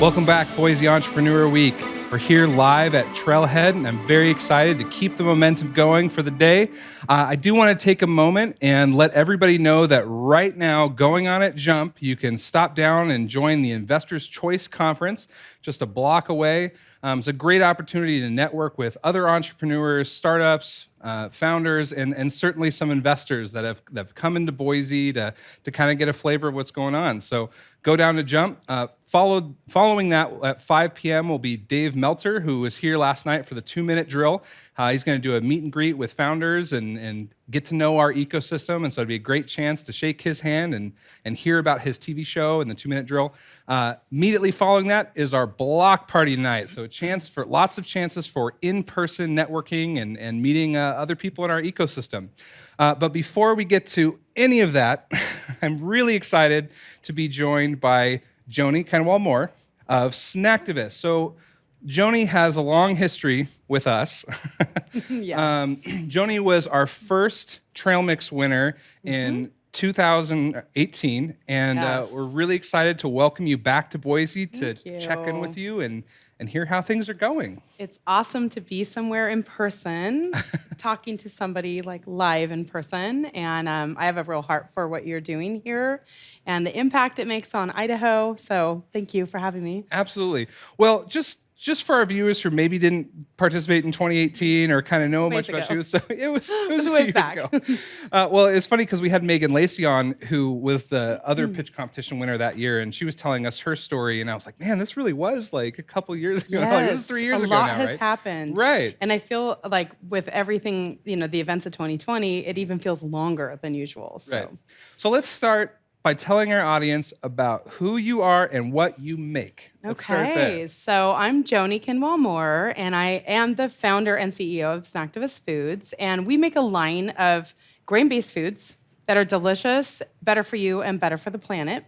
Welcome back, Boise Entrepreneur Week. We're here live at Trailhead, and I'm very excited to keep the momentum going for the day. I do want to take a moment and let everybody know that right now, going on at Jump, you can stop down and join the Investors Choice Conference just a block away. It's a great opportunity to network with other entrepreneurs, startups, founders, and certainly some investors that have come into Boise to kind of get a flavor of what's going on. So go down to Jump. Following that at 5 p.m. will be Dave Melter, who was here last night for the 2-minute drill. He's going to do a meet and greet with founders and get to know our ecosystem. And so it'd be a great chance to shake his hand and hear about his TV show and the 2-minute drill. Immediately following that is our block party night. So lots of chances for in-person networking and meeting other people in our ecosystem. But before we get to any of that, I'm really excited to be joined by Joni Kindwall-Moore of Snacktivists. So Joni has a long history with us. Yeah. Joni was our first trail mix winner in 2018, and Yes. we're really excited to welcome you back to Boise to Thank you. check in with you and hear how things are going. It's awesome to be somewhere in person, talking to somebody like live in person. And I have a real heart for what you're doing here and the impact it makes on Idaho. So thank you for having me. Absolutely. Well, just for our viewers who maybe didn't participate in 2018 or kind of know much about you, so it was a few years ago. Well, it's funny because we had Megan Lacey on, who was the other pitch competition winner that year, and she was telling us her story, and I was like, man, this really was like a couple years ago. Yes, Like, this is 3 years ago now, A lot has right? happened. Right. And I feel like with everything, the events of 2020, it even feels longer than usual. So. Right. So let's start by telling our audience about who you are and what you make. Let's start there. So I'm Joni Kindwall-Moore, and I am the founder and CEO of Snacktivist Foods, and we make a line of grain-based foods that are delicious, better for you, and better for the planet.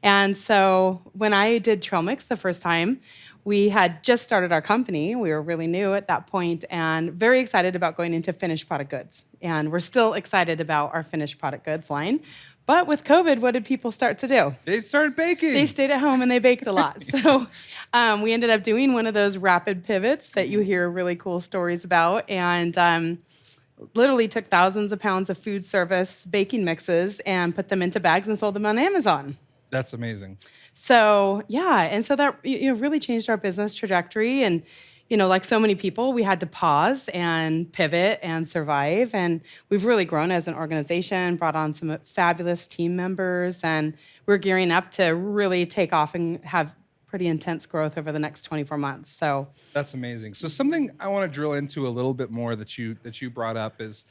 And so when I did trail mix the first time, we had just started our company. We were really new at that point and very excited about going into finished product goods. And we're still excited about our finished product goods line. But with COVID, what did people start to do? They started baking. They stayed at home and they baked a lot. So we ended up doing one of those rapid pivots that you hear really cool stories about, and literally took thousands of pounds of food service baking mixes and put them into bags and sold them on Amazon. That's amazing. So yeah, and so that really changed our business trajectory. And like so many people, we had to pause and pivot and survive. And we've really grown as an organization, brought on some fabulous team members, and we're gearing up to really take off and have pretty intense growth over the next 24 months. So that's amazing. So something I want to drill into a little bit more that you brought up is,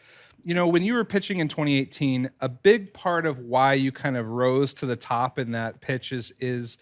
when you were pitching in 2018, a big part of why you kind of rose to the top in that pitch is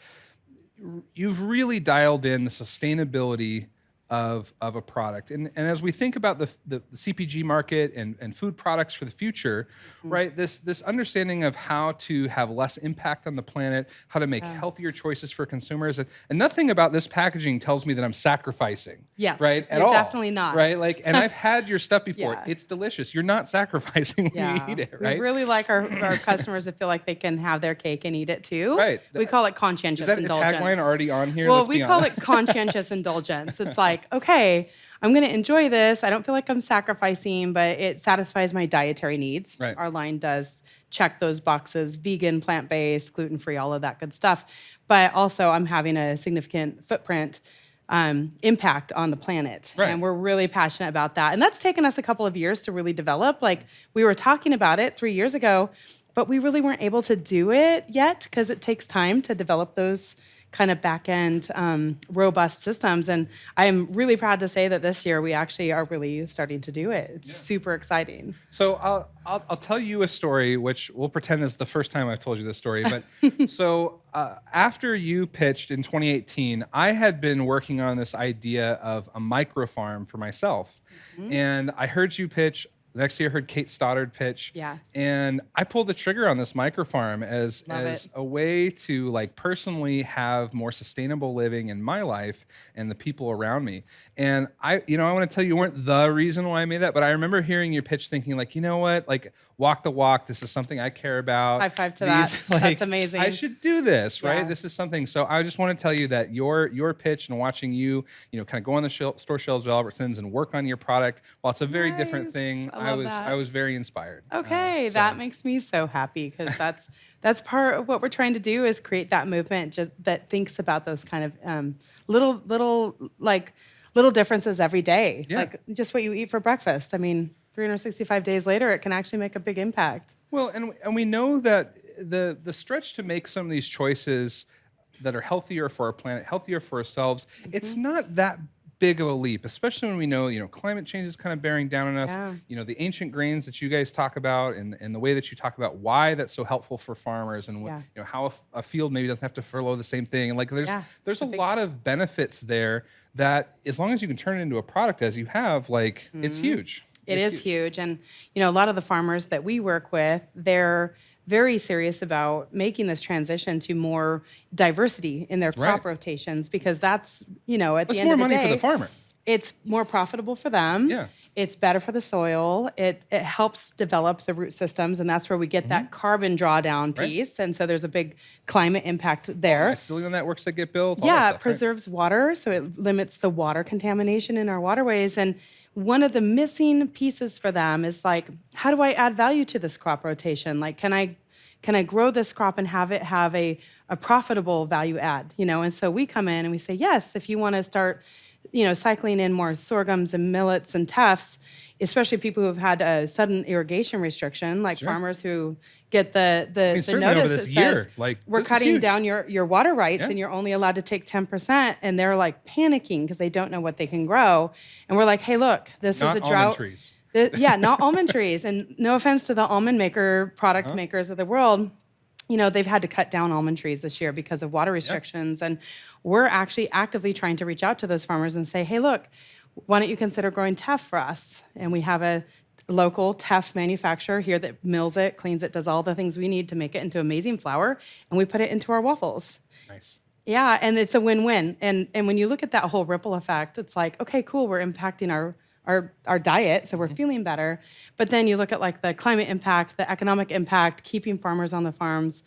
you've really dialed in the sustainability of a product. And as we think about the CPG market and food products for the future, right, this understanding of how to have less impact on the planet, how to make healthier choices for consumers, and nothing about this packaging tells me that I'm sacrificing. Yes, right, at you're all. definitely not. Right, and I've had your stuff before. Yeah. It's delicious. You're not sacrificing when you eat it, right? We really like our customers to feel like they can have their cake and eat it too. Right. We call it conscientious Is that indulgence. a tagline already on here? Well, Let's we be call honest. it conscientious indulgence. It's like, okay, I'm going to enjoy this. I don't feel like I'm sacrificing, but it satisfies my dietary needs. Right. Our line does check those boxes: vegan, plant-based, gluten-free, all of that good stuff. But also I'm having a significant footprint impact on the planet. Right. And we're really passionate about that. And that's taken us a couple of years to really develop. Like, we were talking about it 3 years ago, but we really weren't able to do it yet because it takes time to develop those kind of back-end robust systems. And I'm really proud to say that this year we actually are really starting to do it. It's super exciting. So I'll tell you a story, which we'll pretend is the first time I've told you this story. But so after you pitched in 2018, I had been working on this idea of a micro farm for myself. And I heard you pitch The next year, I heard Kate Stoddard pitch. Yeah. And I pulled the trigger on this microfarm as Love it. a way to like personally have more sustainable living in my life and the people around me. And I want to tell you weren't the reason why I made that, but I remember hearing your pitch thinking like, you know what, like walk the walk. This is something I care about. High five to that. That's amazing. I should do this, right? Yeah. This is something. So I just want to tell you that your pitch and watching you, kind of go on the store shelves of Albertsons and work on your product, while it's a very different Nice. thing, I love that. I was very inspired. Okay, So- that makes me so happy because that's part of what we're trying to do is create that movement that thinks about those kind of little differences every day, Yeah. like just what you eat for breakfast. I mean, 365 days later, it can actually make a big impact. Well, and we know that the stretch to make some of these choices that are healthier for our planet, healthier for ourselves, it's not that big of a leap, especially when we know, climate change is kind of bearing down on us. Yeah. The ancient grains that you guys talk about and the way that you talk about why that's so helpful for farmers and how a field maybe doesn't have to furlough the same thing. And like there's a lot of benefits there that as long as you can turn it into a product as you have, like it's huge. It is huge. And, a lot of the farmers that we work with, they're very serious about making this transition to more diversity in their crop rotations because that's, at the end of the day. It's more money for the farmer. It's more profitable for them. Yeah. It's better for the soil. It helps develop the root systems, and that's where we get that carbon drawdown piece. And so there's a big climate impact there. Mycelial networks that get built. All Yeah, that it stuff, preserves water, so it limits the water contamination in our waterways. And one of the missing pieces for them is like, how do I add value to this crop rotation? Like, can I grow this crop and have it have a profitable value add? And so we come in and we say, yes, if you want to start cycling in more sorghums and millets and tufts, especially people who have had a sudden irrigation restriction, like farmers who get the notice that says, we're cutting down your water rights and you're only allowed to take 10%. And they're like panicking because they don't know what they can grow. And we're like, hey, look, this is a drought. Almond trees. Not almond trees. And no offense to the almond product makers of the world. They've had to cut down almond trees this year because of water restrictions. And we're actually actively trying to reach out to those farmers and say, hey, look, why don't you consider growing teff for us? And we have a local teff manufacturer here that mills it, cleans it, does all the things we need to make it into amazing flour. And we put it into our waffles. Nice. Yeah, and it's a win-win. And when you look at that whole ripple effect, it's like, okay, cool, we're impacting our diet, so we're feeling better. But then you look at like the climate impact, the economic impact, keeping farmers on the farms.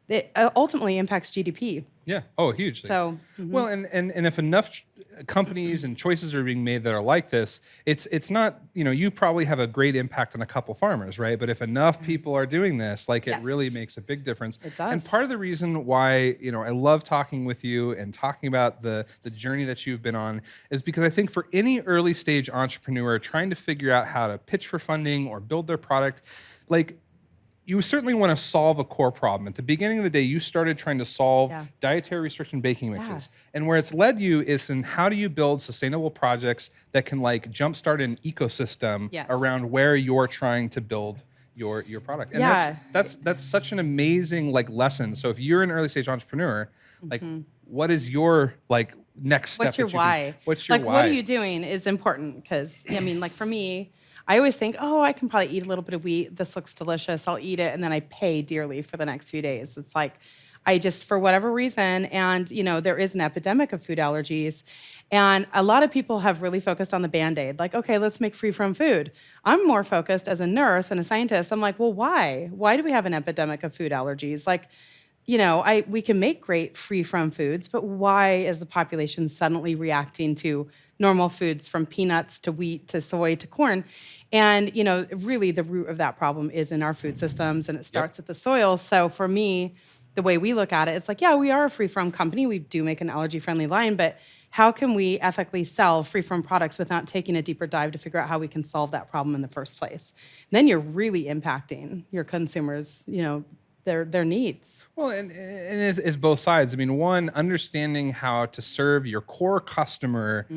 It ultimately impacts GDP. Yeah. Oh, hugely. So, well, and if enough companies and choices are being made that are like this, it's not, you probably have a great impact on a couple farmers, right? But if enough people are doing this, like it really makes a big difference. It does. And part of the reason why, I love talking with you and talking about the journey that you've been on is because I think for any early stage entrepreneur trying to figure out how to pitch for funding or build their product, like you certainly want to solve a core problem. At the beginning of the day, you started trying to solve dietary restriction baking mixes. And where it's led you is in how do you build sustainable projects that can like jumpstart an ecosystem around where you're trying to build your product. And that's such an amazing like lesson. So if you're an early stage entrepreneur, like what is your like next step? What's your why? What's your like, why? what are you doing is important because, like for me, I always think, I can probably eat a little bit of wheat. This looks delicious. I'll eat it. And then I pay dearly for the next few days. It's like, I just, for whatever reason, and, there is an epidemic of food allergies. And a lot of people have really focused on the Band-Aid. Like, okay, let's make free-from food. I'm more focused as a nurse and a scientist. I'm like, well, why? Why do we have an epidemic of food allergies? Like, we can make great free-from foods, but why is the population suddenly reacting to normal foods from peanuts to wheat to soy to corn? And, really the root of that problem is in our food systems and it starts at the soil. So for me, the way we look at it, it's like, we are a free-from company. We do make an allergy-friendly line, but how can we ethically sell free-from products without taking a deeper dive to figure out how we can solve that problem in the first place? Then you're really impacting your consumers, their needs. Well, and it's both sides. I mean, one, understanding how to serve your core customer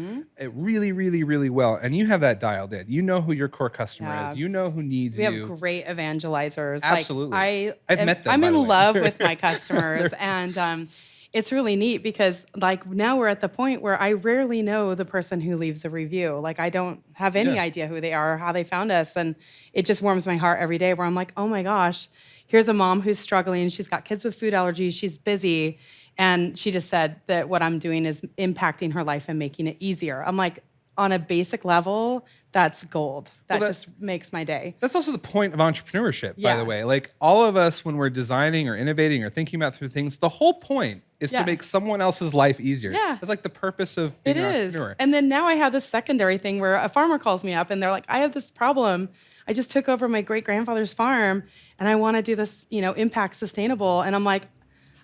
really, really, really well. And you have that dialed in. You know who your core customer is. You know who needs you. We have great evangelizers. Absolutely. Like, I've met them, I'm by in the way. love with my customers. And, it's really neat because like now we're at the point where I rarely know the person who leaves a review. Like I don't have any idea who they are or how they found us. And it just warms my heart every day where I'm like, oh my gosh, here's a mom who's struggling. She's got kids with food allergies. She's busy. And she just said that what I'm doing is impacting her life and making it easier. I'm like, on a basic level, that's gold. That just makes my day. That's also the point of entrepreneurship, by the way. Like all of us, when we're designing or innovating or thinking about through things, the whole point is to make someone else's life easier. Yeah. That's like the purpose of being an entrepreneur. And then now I have this secondary thing where a farmer calls me up and they're like, I have this problem. I just took over my great-grandfather's farm and I want to do this, impact sustainable. And I'm like,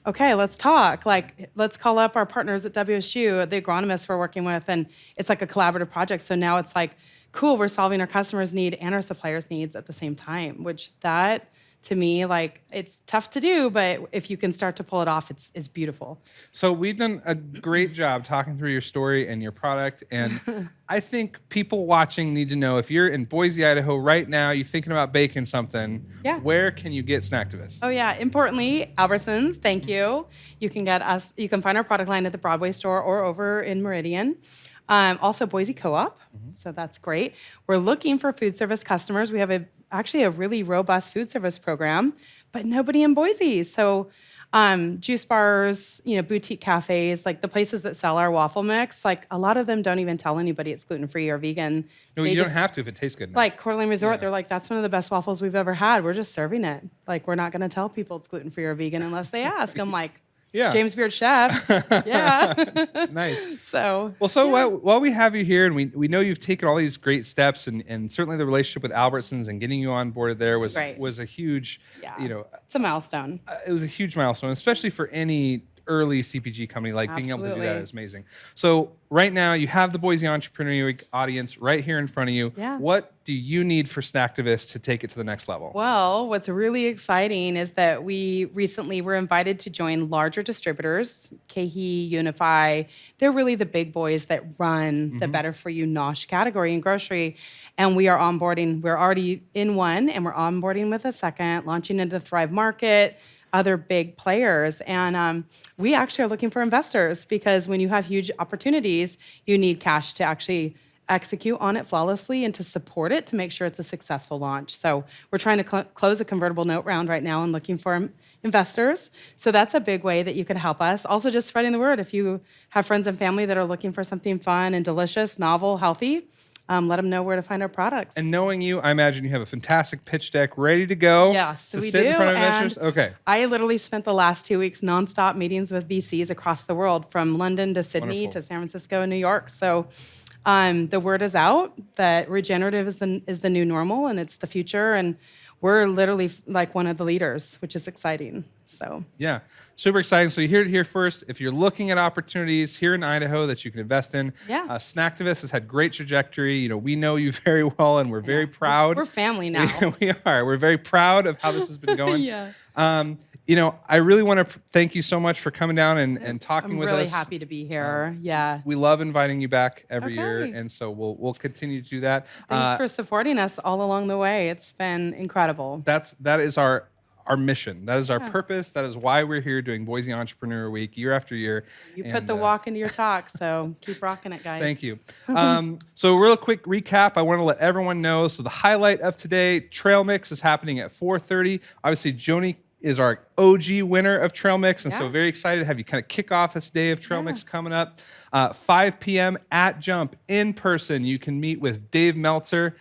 okay, let's talk. Like, let's call up our partners at WSU, the agronomists we're working with, and it's like a collaborative project. So now it's like, cool, we're solving our customers' need and our suppliers' needs at the same time, which that, to me, like, it's tough to do, but if you can start to pull it off, it's beautiful. So we've done a great job talking through your story and your product, and I think people watching need to know if you're in Boise, Idaho right now, you're thinking about baking something, where can you get Snacktivists? Oh yeah, importantly, Albertsons, thank you. You can get us, you can find our product line at the Broadway store or over in Meridian. Also Boise Co-op, so that's great. We're looking for food service customers. We have actually a really robust food service program, but nobody in Boise. So juice bars, boutique cafes, like the places that sell our waffle mix, like a lot of them don't even tell anybody it's gluten-free or vegan. No, you don't have to if it tastes good enough. Like Coeur d'Alene Resort, they're like, that's one of the best waffles we've ever had. We're just serving it. Like, we're not going to tell people it's gluten-free or vegan unless they ask. I'm like, James Beard Chef. Nice. So while we have you here, and we know you've taken all these great steps, and certainly the relationship with Albertsons and getting you on board there was a huge, it's a milestone. It was a huge milestone, especially for any early CPG company. Like being able to do that is amazing. So right now you have the Boise Entrepreneur Week audience right here in front of you. What do you need for Snacktivists to take it to the next level? Well, what's really exciting is that we recently were invited to join larger distributors, KeHE, Unify. They're really the big boys that run the better for you NOSH category in grocery. And we are onboarding. We're already in one, and we're onboarding with a second, launching into Thrive Market, other big players. And we actually are looking for investors because when you have huge opportunities, you need cash to actually execute on it flawlessly and to support it to make sure it's a successful launch. So we're trying to close a convertible note round right now and looking for investors. So that's a big way that you could help us. Also just spreading the word. If you have friends and family that are looking for something fun and delicious, novel, healthy, let them know where to find our products. And knowing you, I imagine you have a fantastic pitch deck ready to go. Yes, we sit do. In front of investors. Okay. I literally spent the last 2 weeks nonstop meetings with VCs across the world, from London to Sydney to San Francisco and New York. So the word is out that regenerative is the new normal and it's the future. And we're literally like one of the leaders, which is exciting. So yeah, super exciting. So you heard it here first. If you're looking at opportunities here in Idaho that you can invest in, Snacktivists has had great trajectory. We know you very well, and we're very proud. We're family now. We are. We're very proud of how this has been going. I really want to thank you so much for coming down and talking with us. I'm really happy to be here. We love inviting you back every year, and so we'll continue to do that. Thanks for supporting us all along the way. It's been incredible. That is our mission. That is our purpose. That is why we're here doing Boise Entrepreneur Week year after year. You put the walk into your talk, so keep rocking it, guys. Thank you. So real quick recap, I want to let everyone know. So the highlight of today, Trail Mix is happening at 4:30. Obviously, Joni is our OG winner of Trail Mix, and so very excited to have you kind of kick off this day of Trail Mix coming up. 5 p.m. at Jump in person. You can meet with Dave Meltzer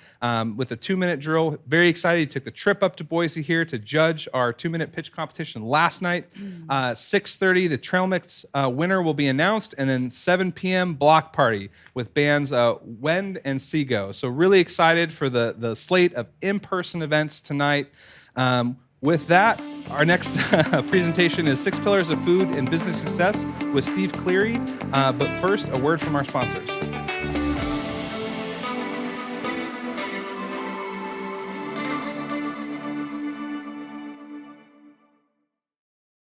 with a 2-minute drill. Very excited. He took the trip up to Boise here to judge our 2-minute pitch competition last night. 6:30, the Trail Mix winner will be announced, and then 7 p.m. block party with bands Wend and Seago. So really excited for the slate of in-person events tonight. With that, our next presentation is 6 Pillars of Food and Business Success with Steve Cleary. But first, a word from our sponsors.